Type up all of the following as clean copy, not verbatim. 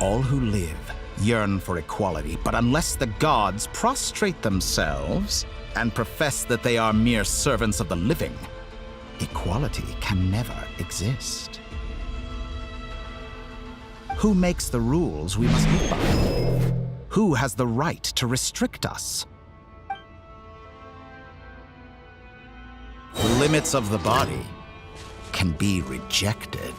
All who live yearn for equality, but unless the gods prostrate themselves and profess that they are mere servants of the living, equality can never exist. Who makes the rules we must live by? Who has the right to restrict us? The limits of the body can be rejected.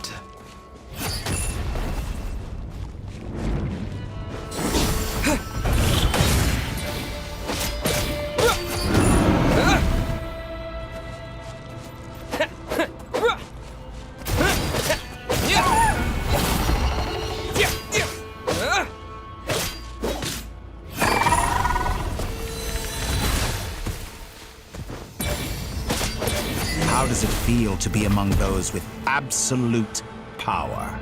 How does it feel to be among those with absolute power?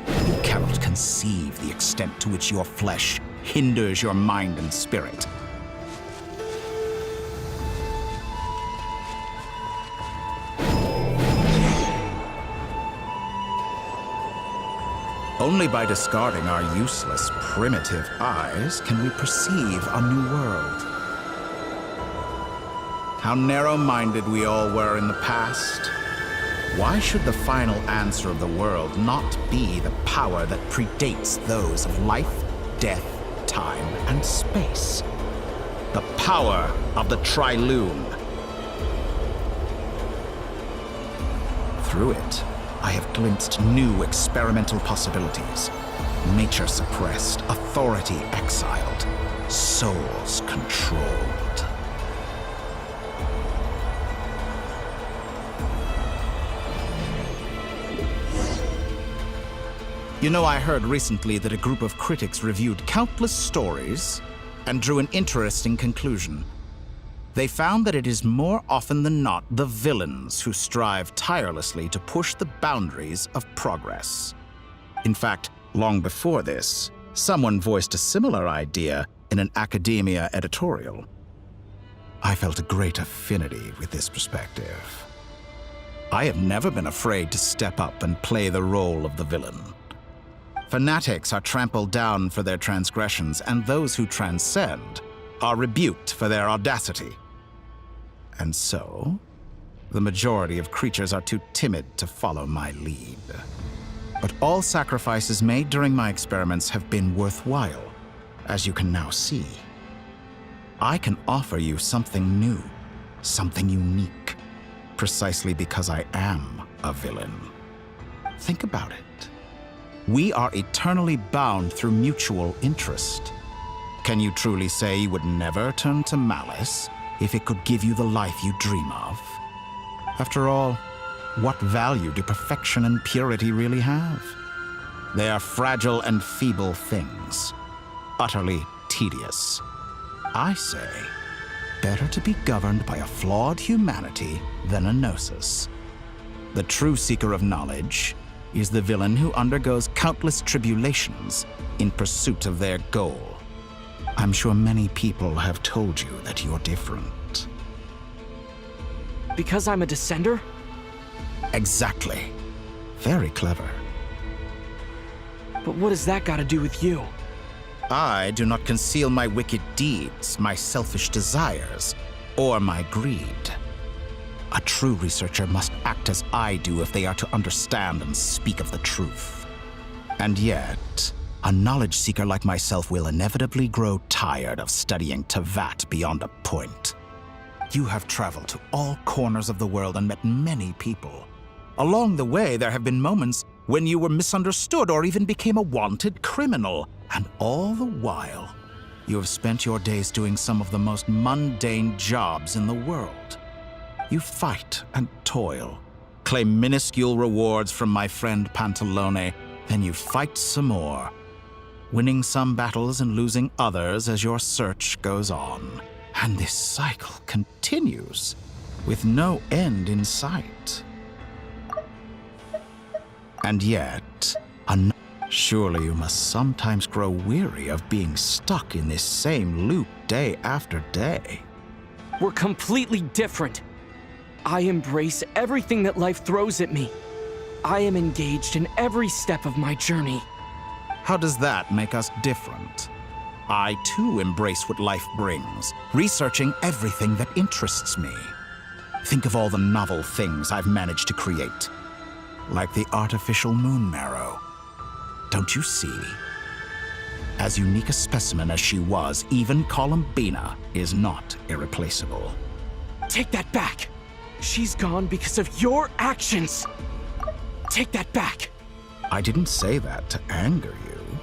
You cannot conceive the extent to which your flesh hinders your mind and spirit. Only by discarding our useless, primitive eyes can we perceive a new world. How narrow-minded we all were in the past. Why should the final answer of the world not be the power that predates those of life, death, time, and space? The power of the Triloom. Through it, I have glimpsed new experimental possibilities. Nature suppressed, authority exiled, souls controlled. You know, I heard recently that a group of critics reviewed countless stories and drew an interesting conclusion. They found that it is more often than not the villains who strive tirelessly to push the boundaries of progress. In fact, long before this, someone voiced a similar idea in an academia editorial. I felt a great affinity with this perspective. I have never been afraid to step up and play the role of the villain. Fanatics are trampled down for their transgressions, and those who transcend are rebuked for their audacity. And so, the majority of creatures are too timid to follow my lead. But all sacrifices made during my experiments have been worthwhile, as you can now see. I can offer you something new, something unique, precisely because I am a villain. Think about it. We are eternally bound through mutual interest. Can you truly say you would never turn to malice if it could give you the life you dream of? After all, what value do perfection and purity really have? They are fragile and feeble things, utterly tedious. I say, better to be governed by a flawed humanity than a gnosis. The true seeker of knowledge is the villain who undergoes countless tribulations in pursuit of their goal. I'm sure many people have told you that you're different. Because I'm a descender? Exactly. Very clever. But what has that got to do with you? I do not conceal my wicked deeds, my selfish desires, or my greed. A true researcher must act as I do if they are to understand and speak of the truth. And yet, a knowledge seeker like myself will inevitably grow tired of studying Tevat beyond a point. You have traveled to all corners of the world and met many people. Along the way, there have been moments when you were misunderstood or even became a wanted criminal. And all the while, you have spent your days doing some of the most mundane jobs in the world. You fight and toil, claim minuscule rewards from my friend Pantalone, then you fight some more, winning some battles and losing others as your search goes on. And this cycle continues, with no end in sight. And yet, surely you must sometimes grow weary of being stuck in this same loop day after day. We're completely different. I embrace everything that life throws at me. I am engaged in every step of my journey. How does that make us different? I too embrace what life brings, researching everything that interests me. Think of all the novel things I've managed to create, like the artificial moon marrow. Don't you see? As unique a specimen as she was, even Columbina is not irreplaceable. Take that back. She's gone because of your actions. Take that back. I didn't say that to anger you.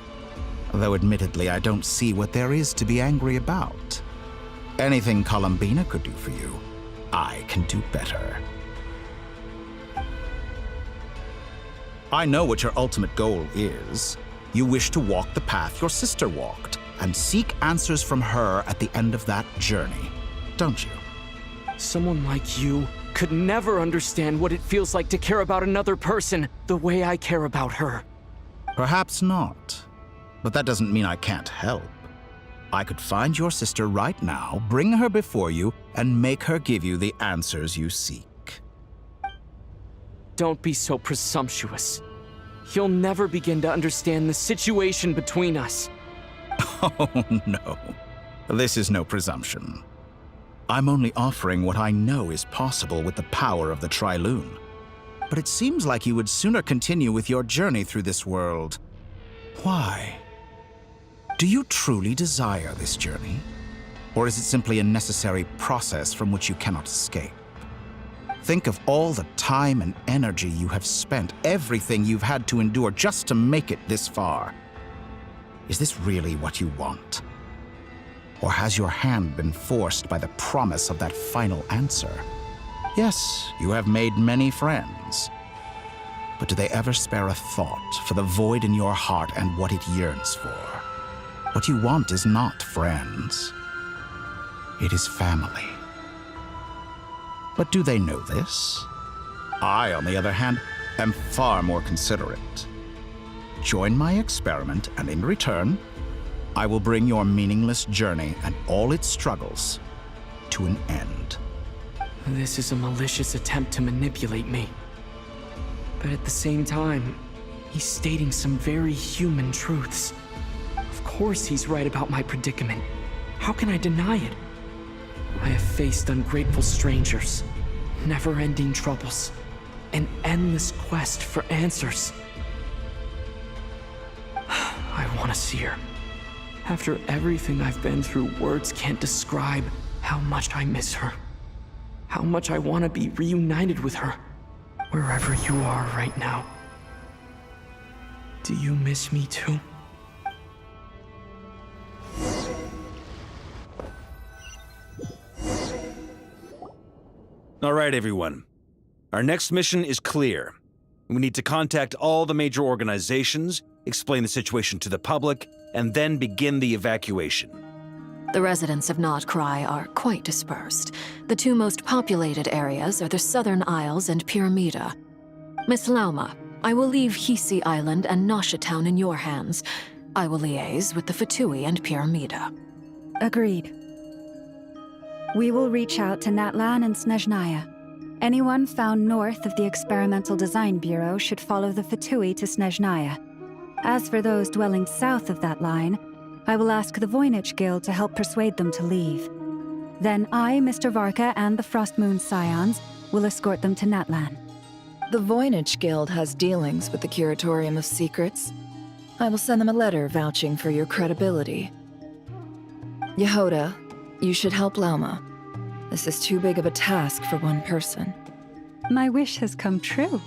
Though admittedly, I don't see what there is to be angry about. Anything Columbina could do for you, I can do better. I know what your ultimate goal is. You wish to walk the path your sister walked and seek answers from her at the end of that journey, don't you? Someone like you could never understand what it feels like to care about another person the way I care about her. Perhaps not, but that doesn't mean I can't help. I could find your sister right now, bring her before you, and make her give you the answers you seek. Don't be so presumptuous. You'll never begin to understand the situation between us. Oh, no. This is no presumption. I'm only offering what I know is possible with the power of the Trilune. But it seems like you would sooner continue with your journey through this world. Why? Do you truly desire this journey? Or is it simply a necessary process from which you cannot escape? Think of all the time and energy you have spent, everything you've had to endure just to make it this far. Is this really what you want? Or has your hand been forced by the promise of that final answer? Yes, you have made many friends. But do they ever spare a thought for the void in your heart and what it yearns for? What you want is not friends. It is family. But do they know this? I, on the other hand, am far more considerate. Join my experiment, and in return, I will bring your meaningless journey and all its struggles to an end. This is a malicious attempt to manipulate me. But at the same time, he's stating some very human truths. Of course he's right about my predicament. How can I deny it? I have faced ungrateful strangers, never-ending troubles, an endless quest for answers. I want to see her. After everything I've been through, words can't describe how much I miss her. How much I want to be reunited with her, wherever you are right now. Do you miss me too? All right, everyone. Our next mission is clear. We need to contact all the major organizations, explain the situation to the public, and then begin the evacuation. The residents of Nod Cry are quite dispersed. The two most populated areas are the Southern Isles and Pyramida. Miss Lauma, I will leave Hisi Island and Nasha Town in your hands. I will liaise with the Fatui and Pyramida. Agreed. We will reach out to Natlan and Snezhnaya. Anyone found north of the Experimental Design Bureau should follow the Fatui to Snezhnaya. As for those dwelling south of that line, I will ask the Voynich Guild to help persuade them to leave. Then I, Mr. Varka, and the Frostmoon Scions will escort them to Natlan. The Voynich Guild has dealings with the Curatorium of Secrets. I will send them a letter vouching for your credibility. Yehoda, you should help Lauma. This is too big of a task for one person. My wish has come true.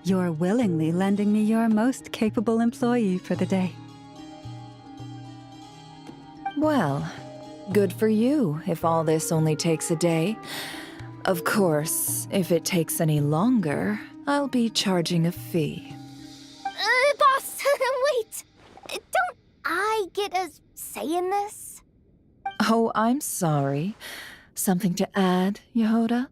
You're willingly lending me your most capable employee for the day. Well, good for you if all this only takes a day. Of course, if it takes any longer, I'll be charging a fee. Boss, wait! Don't I get a say in this? Oh, I'm sorry. Something to add, Yehoda?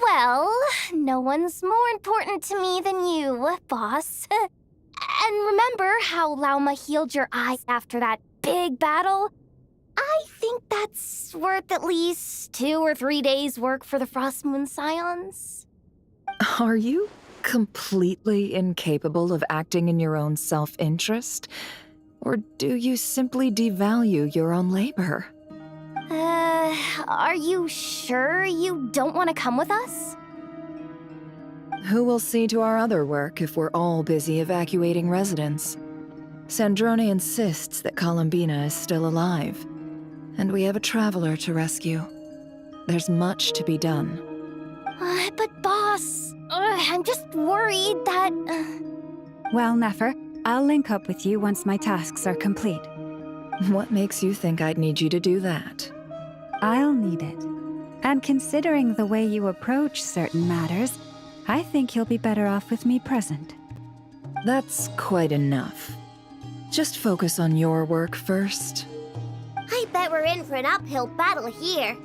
Well, no one's more important to me than you, boss. And remember how Lauma healed your eyes after that big battle? I think that's worth at least 2 or 3 days' work for the Frost Moon Scions. Are you completely incapable of acting in your own self-interest? Or do you simply devalue your own labor? Are you sure you don't want to come with us? Who will see to our other work if we're all busy evacuating residents? Sandrone insists that Columbina is still alive, and we have a traveler to rescue. There's much to be done. But boss, I'm just worried that... Well, Nefer, I'll link up with you once my tasks are complete. What makes you think I'd need you to do that? I'll need it. And considering the way you approach certain matters, I think you'll be better off with me present. That's quite enough. Just focus on your work first. I bet we're in for an uphill battle here.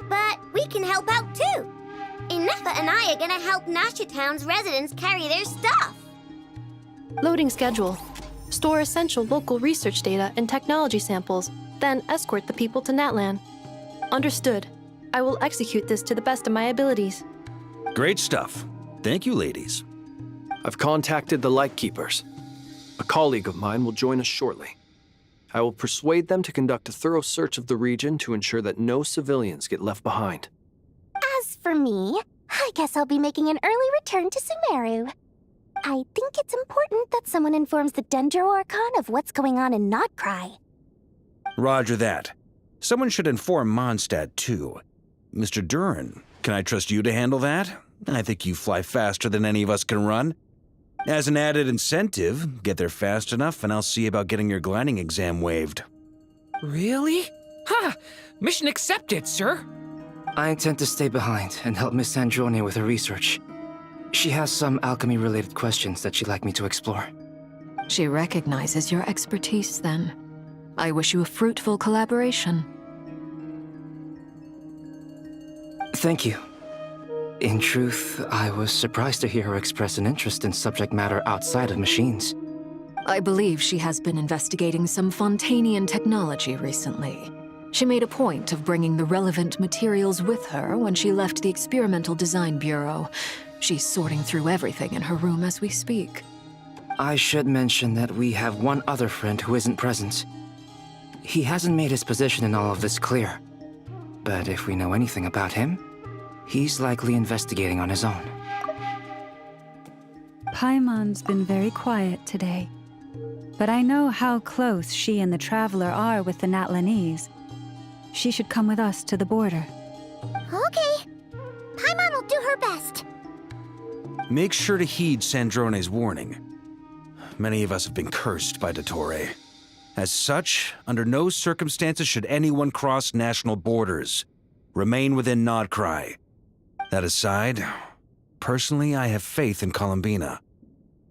But we can help out too. Inefa and I are gonna help Nasha Town's residents carry their stuff. Loading schedule. Store essential local research data and technology samples, then escort the people to Natlan. Understood. I will execute this to the best of my abilities. Great stuff. Thank you, ladies. I've contacted the Lightkeepers. A colleague of mine will join us shortly. I will persuade them to conduct a thorough search of the region to ensure that no civilians get left behind. As for me, I guess I'll be making an early return to Sumeru. I think it's important that someone informs the Dendro Archon of what's going on in Notcry. Roger that. Someone should inform Mondstadt, too. Mr. Duran, can I trust you to handle that? I think you fly faster than any of us can run. As an added incentive, get there fast enough and I'll see about getting your gliding exam waived. Really? Ha! Mission accepted, sir. I intend to stay behind and help Miss Sandrone with her research. She has some alchemy-related questions that she'd like me to explore. She recognizes your expertise, then. I wish you a fruitful collaboration. Thank you. In truth, I was surprised to hear her express an interest in subject matter outside of machines. I believe she has been investigating some Fontanian technology recently. She made a point of bringing the relevant materials with her when she left the Experimental Design Bureau. She's sorting through everything in her room as we speak. I should mention that we have one other friend who isn't present. He hasn't made his position in all of this clear. But if we know anything about him, he's likely investigating on his own. Paimon's been very quiet today. But I know how close she and the Traveler are with the Natlanese. She should come with us to the border. Okay. Paimon will do her best. Make sure to heed Sandrone's warning. Many of us have been cursed by Dottore. As such, under no circumstances should anyone cross national borders. Remain within Nodcry. That aside, personally, I have faith in Columbina.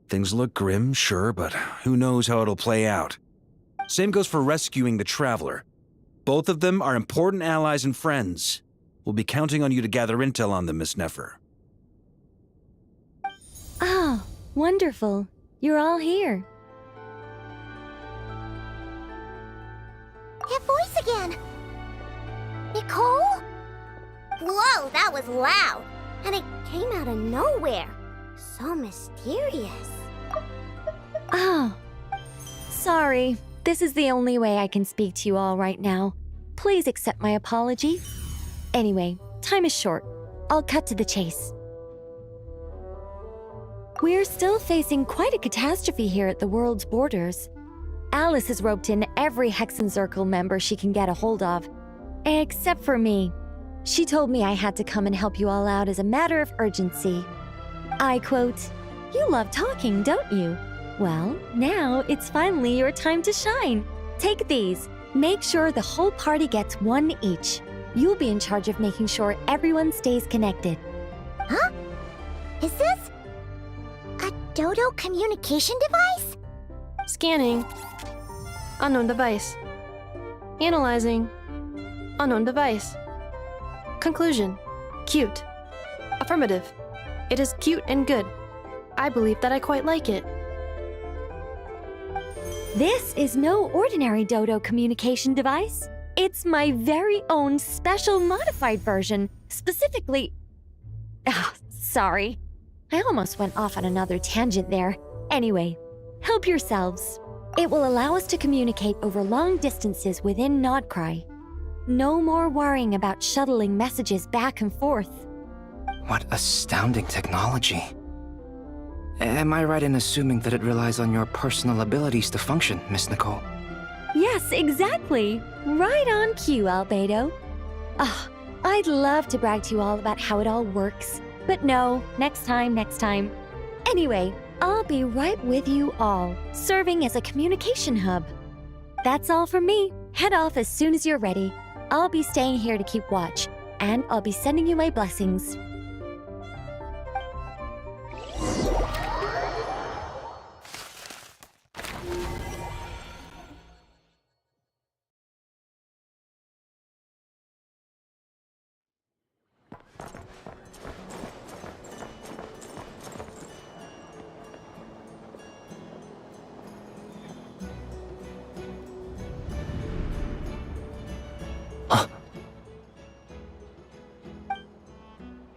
Things look grim, sure, but who knows how it'll play out. Same goes for rescuing the Traveler. Both of them are important allies and friends. We'll be counting on you to gather intel on them, Miss Nefer. Oh, wonderful. You're all here. That voice again. Nicole? Whoa, that was loud. And it came out of nowhere. So mysterious. Oh. Sorry. This is the only way I can speak to you all right now. Please accept my apology. Anyway, time is short. I'll cut to the chase. We're still facing quite a catastrophe here at the world's borders. Alice has roped in every Hexenzirkel member she can get a hold of. Except for me. She told me I had to come and help you all out as a matter of urgency. I quote, "You love talking, don't you? Well, now it's finally your time to shine. Take these. Make sure the whole party gets one each. You'll be in charge of making sure everyone stays connected." Huh? Is this a Dodo communication device? Scanning. Unknown device. Analyzing. Unknown device. Conclusion. Cute. Affirmative. It is cute and good. I believe that I quite like it. This is no ordinary Dodo communication device. It's my very own special modified version, specifically. Ah, sorry. I almost went off on another tangent there. Anyway, help yourselves. It will allow us to communicate over long distances within Nodcry. No more worrying about shuttling messages back and forth. What astounding technology. Am I right in assuming that it relies on your personal abilities to function, Miss Nicole? Yes, exactly. Right on cue, Albedo. Ah, I'd love to brag to you all about how it all works. But no, next time. Anyway, I'll be right with you all, serving as a communication hub. That's all from me. Head off as soon as you're ready. I'll be staying here to keep watch, and I'll be sending you my blessings.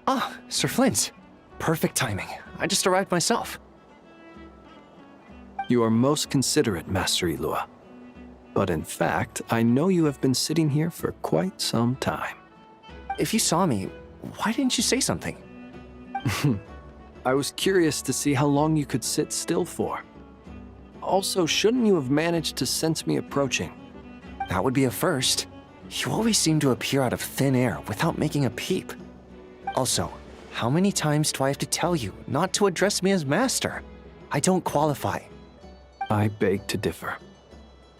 Ah, Sir Flint. Perfect timing. I just arrived myself. You are most considerate, Master Ilua. But in fact, I know you have been sitting here for quite some time. If you saw me, why didn't you say something? I was curious to see how long you could sit still for. Also, shouldn't you have managed to sense me approaching? That would be a first. You always seem to appear out of thin air without making a peep. Also, how many times do I have to tell you not to address me as master? I don't qualify. I beg to differ.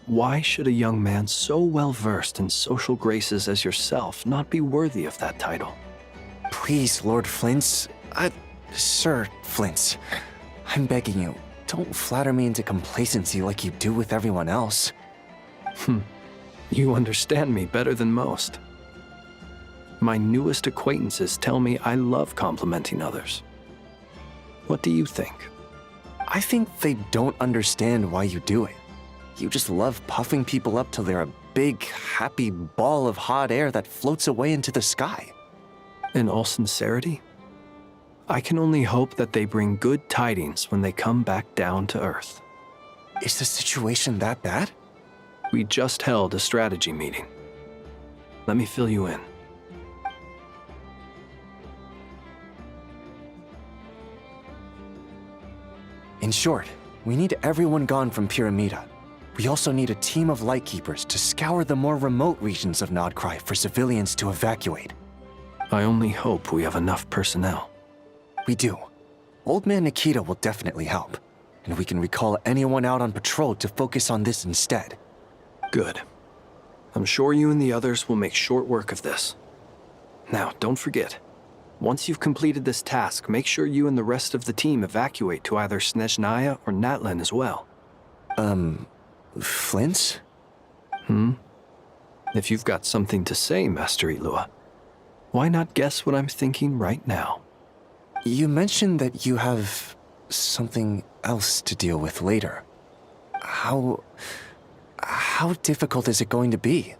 Why should a young man so well versed in social graces as yourself not be worthy of that title? Please, Lord Flint's... Sir Flint's. I'm begging you, don't flatter me into complacency like you do with everyone else. You understand me better than most. My newest acquaintances tell me I love complimenting others. What do you think? I think they don't understand why you do it. You just love puffing people up till they're a big, happy ball of hot air that floats away into the sky. In all sincerity, I can only hope that they bring good tidings when they come back down to Earth. Is the situation that bad? We just held a strategy meeting. Let me fill you in. In short, we need everyone gone from Pyramida. We also need a team of Lightkeepers to scour the more remote regions of Nodcry for civilians to evacuate. I only hope we have enough personnel. We do. Old Man Nikita will definitely help, and we can recall anyone out on patrol to focus on this instead. Good. I'm sure you and the others will make short work of this. Now, don't forget, once you've completed this task, make sure you and the rest of the team evacuate to either Snezhnaya or Natlan as well. Flint? If you've got something to say, Master Ilua, why not guess what I'm thinking right now? You mentioned that you have something else to deal with later. How difficult is it going to be?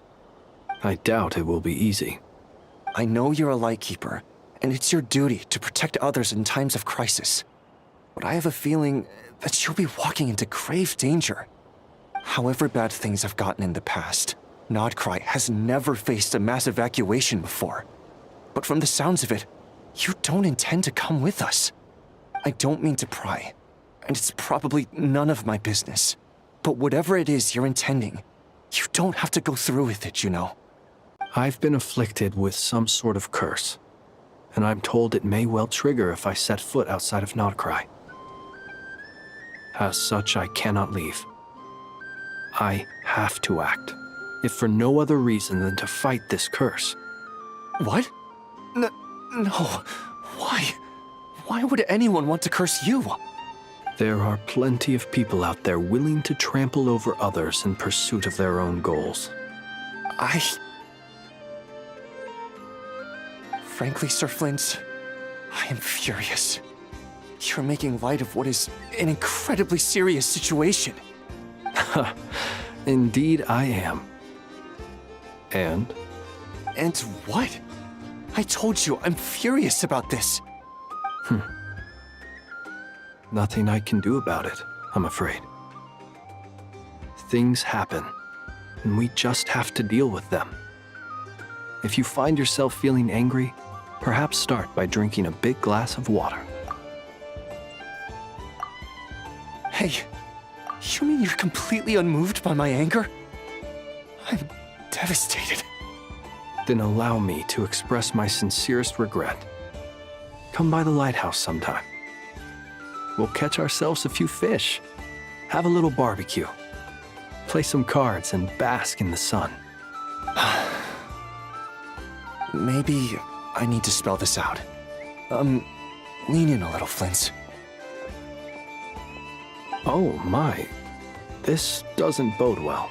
I doubt it will be easy. I know you're a Lightkeeper, and it's your duty to protect others in times of crisis. But I have a feeling that you'll be walking into grave danger. However bad things have gotten in the past, Nodcry has never faced a mass evacuation before. But from the sounds of it, you don't intend to come with us. I don't mean to pry, and it's probably none of my business. But whatever it is you're intending, you don't have to go through with it, you know. I've been afflicted with some sort of curse, and I'm told it may well trigger if I set foot outside of Nodcry. As such, I cannot leave. I have to act, if for no other reason than to fight this curse. What? No. Why? Why would anyone want to curse you? There are plenty of people out there willing to trample over others in pursuit of their own goals. Frankly, Sir Flint, I am furious. You're making light of what is an incredibly serious situation. Indeed I am. And? And what? I told you, I'm furious about this. Nothing I can do about it, I'm afraid. Things happen, and we just have to deal with them. If you find yourself feeling angry, perhaps start by drinking a big glass of water. Hey, you mean you're completely unmoved by my anger? I'm devastated. Then allow me to express my sincerest regret. Come by the lighthouse sometime. We'll catch ourselves a few fish, have a little barbecue, play some cards, and bask in the sun. Maybe I need to spell this out. Lean in a little, Flint. Oh my, this doesn't bode well.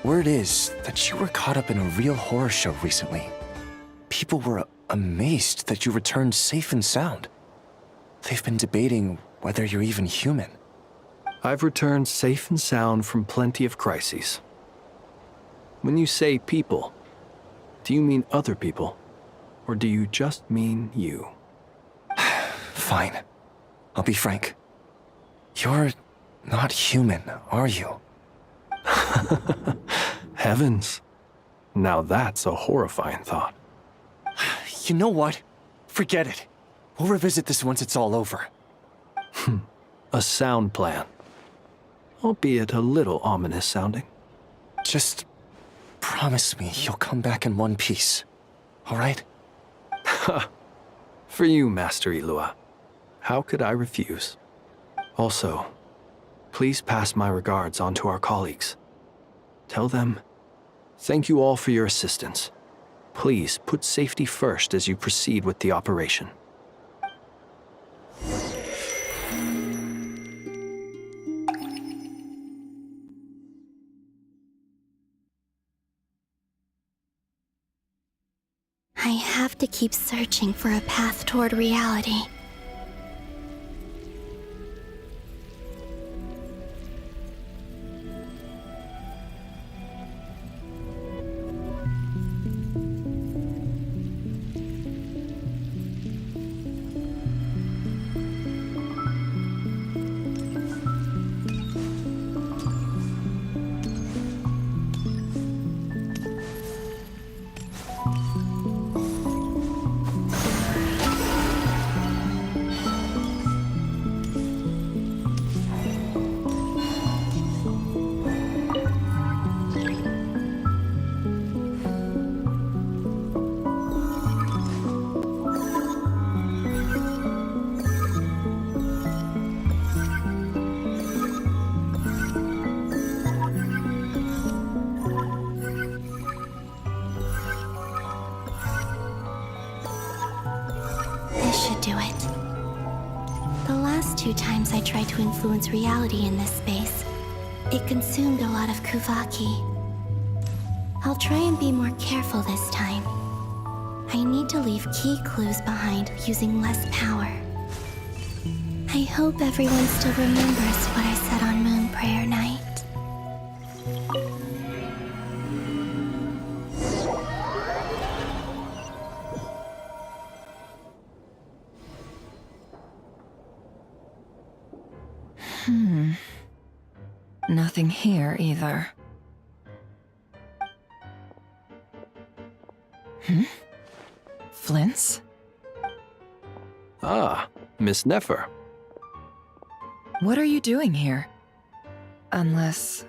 Word is that you were caught up in a real horror show recently. People were amazed that you returned safe and sound. They've been debating whether you're even human. I've returned safe and sound from plenty of crises. When you say people, do you mean other people? Or do you just mean you? Fine. I'll be frank. You're not human, are you? Heavens. Now that's a horrifying thought. You know what? Forget it. We'll revisit this once it's all over. A sound plan. Albeit a little ominous sounding. Just promise me you'll come back in one piece. All right? For you, Master Ilua. How could I refuse? Also, please pass my regards on to our colleagues. Tell them, thank you all for your assistance. Please put safety first as you proceed with the operation. I have to keep searching for a path toward reality. Do it. The last 2 times I tried to influence reality in this space, it consumed a lot of Kuvaki. I'll try and be more careful this time. I need to leave key clues behind using less power. I hope everyone still remembers what I said on Moon Prayer Night. Nothing here either. Flint's? Ah, Miss Nefer. What are you doing here? Unless...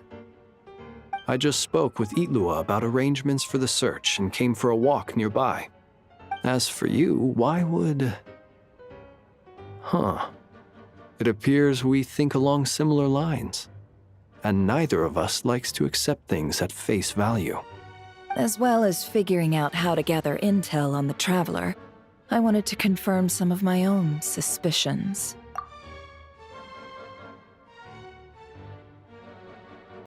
I just spoke with Itlua about arrangements for the search and came for a walk nearby. As for you, why would... It appears we think along similar lines. And neither of us likes to accept things at face value. As well as figuring out how to gather intel on the Traveler, I wanted to confirm some of my own suspicions.